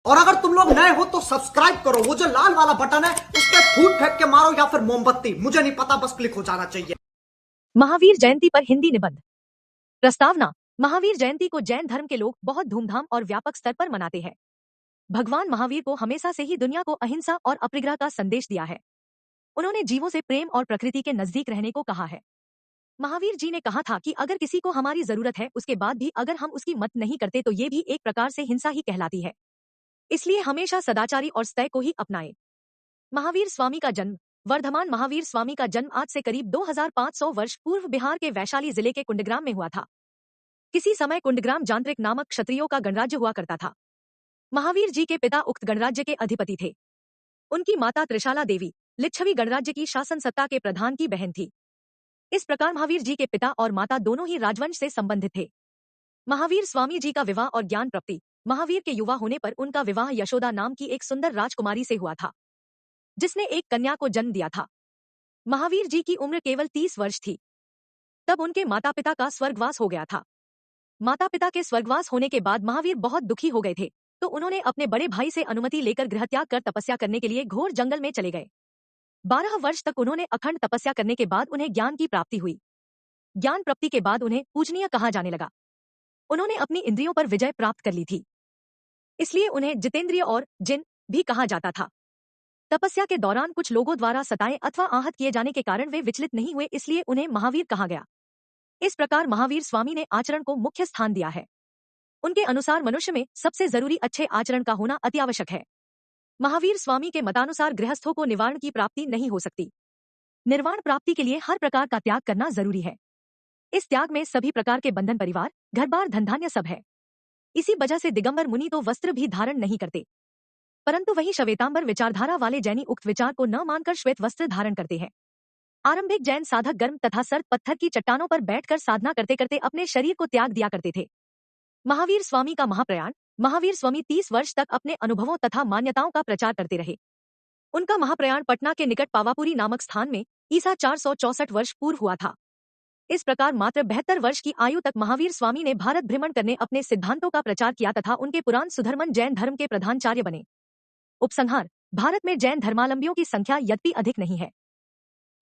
और अगर तुम लोग नए हो तो सब्सक्राइब करो, वो जो लाल वाला बटन है उस पर फूट फेंक के मारो या फिर मोमबत्ती, मुझे नहीं पता, बस क्लिक हो जाना चाहिए। महावीर जयंती पर हिंदी निबंध। प्रस्तावना। महावीर जयंती को जैन धर्म के लोग बहुत धूमधाम और व्यापक स्तर पर मनाते हैं। भगवान महावीर को हमेशा से ही दुनिया को अहिंसा और अपरिग्रह का संदेश दिया है। उन्होंने जीवों से प्रेम और प्रकृति के नजदीक रहने को कहा है। महावीर जी ने कहा था कि अगर किसी को हमारी जरूरत है उसके बाद भी अगर हम उसकी मत नहीं करते तो ये भी एक प्रकार से हिंसा ही कहलाती है। इसलिए हमेशा सदाचारी और स्तय को ही अपनाएं। महावीर स्वामी का जन्म। वर्धमान महावीर स्वामी का जन्म आज से करीब 2500 वर्ष पूर्व बिहार के वैशाली जिले के कुंडग्राम में हुआ था। किसी समय कुंडग्राम जांत्रिक नामक क्षत्रियों का गणराज्य हुआ करता था। महावीर जी के पिता उक्त गणराज्य के अधिपति थे। उनकी माता त्रिशाला देवी लिच्छवी गणराज्य की शासन सत्ता के प्रधान की बहन थी। इस प्रकार महावीर जी के पिता और माता दोनों ही राजवंश से संबंधित थे। महावीर स्वामी जी का विवाह और ज्ञान प्राप्ति। महावीर के युवा होने पर उनका विवाह यशोदा नाम की एक सुंदर राजकुमारी से हुआ था, जिसने एक कन्या को जन्म दिया था। महावीर जी की उम्र केवल 30 वर्ष थी। तब उनके माता पिता का स्वर्गवास हो गया था। माता पिता के स्वर्गवास होने के बाद महावीर बहुत दुखी हो गए थे, तो उन्होंने अपने बड़े भाई से अनुमति लेकर गृहत्याग कर तपस्या करने के लिए घोर जंगल में चले गए। 12 वर्ष तक उन्होंने अखंड तपस्या करने के बाद उन्हें ज्ञान की प्राप्ति हुई। ज्ञान प्राप्ति के बाद उन्हें पूजनीय कहा जाने लगा। उन्होंने अपनी इंद्रियों पर विजय प्राप्त कर ली थी, इसलिए उन्हें जितेंद्रिय और जिन भी कहा जाता था। तपस्या के दौरान कुछ लोगों द्वारा सताए अथवा आहत किए जाने के कारण वे विचलित नहीं हुए, इसलिए उन्हें महावीर कहा गया। इस प्रकार महावीर स्वामी ने आचरण को मुख्य स्थान दिया है। उनके अनुसार मनुष्य में सबसे जरूरी अच्छे आचरण का होना अति आवश्यक है। महावीर स्वामी के मतानुसार गृहस्थों को निवारण की प्राप्ति नहीं हो सकती। निर्वाण प्राप्ति के लिए हर प्रकार का त्याग करना जरूरी है। इस त्याग में सभी प्रकार के बंधन, परिवार, घर बार, धनधान्य सब है। इसी वजह से दिगंबर मुनि तो वस्त्र भी धारण नहीं करते, परंतु वही श्वेतांबर विचारधारा वाले जैनी उक्त विचार को न मानकर श्वेत वस्त्र धारण करते हैं। आरंभिक जैन साधक गर्म तथा सर्द पत्थर की चट्टानों पर बैठकर साधना करते करते अपने शरीर को त्याग दिया करते थे। महावीर स्वामी का महाप्रयाण। महावीर स्वामी 30 वर्ष तक अपने अनुभवों तथा मान्यताओं का प्रचार करते रहे। उनका महाप्रयाण पटना के निकट पावापुरी नामक स्थान में ईसा 464 वर्ष पूर्व हुआ था। इस प्रकार मात्र 72 वर्ष की आयु तक महावीर स्वामी ने भारत भ्रमण करने अपने सिद्धांतों का प्रचार किया तथा उनके पुराण सुधर्मन जैन धर्म के प्रधानाचार्य बने। उपसंहार। भारत में जैन धर्मावलंबियों की संख्या यद्यपि अधिक नहीं है,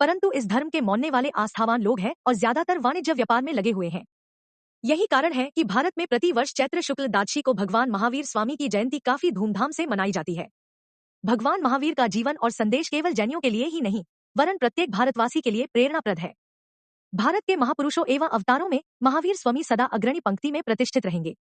परंतु इस धर्म के मानने वाले आस्थावान लोग हैं और ज्यादातर वाणिज्य व्यापार में लगे हुए हैं। यही कारण है कि भारत में प्रति वर्ष चैत्र शुक्ल द्वादशी को भगवान महावीर स्वामी की जयंती काफी धूमधाम से मनाई जाती है। भगवान महावीर का जीवन और संदेश केवल जैनियों के लिए ही नहीं, वरन प्रत्येक भारतवासी के लिए प्रेरणाप्रद है। भारत के महापुरुषों एवं अवतारों में महावीर स्वामी सदा अग्रणी पंक्ति में प्रतिष्ठित रहेंगे।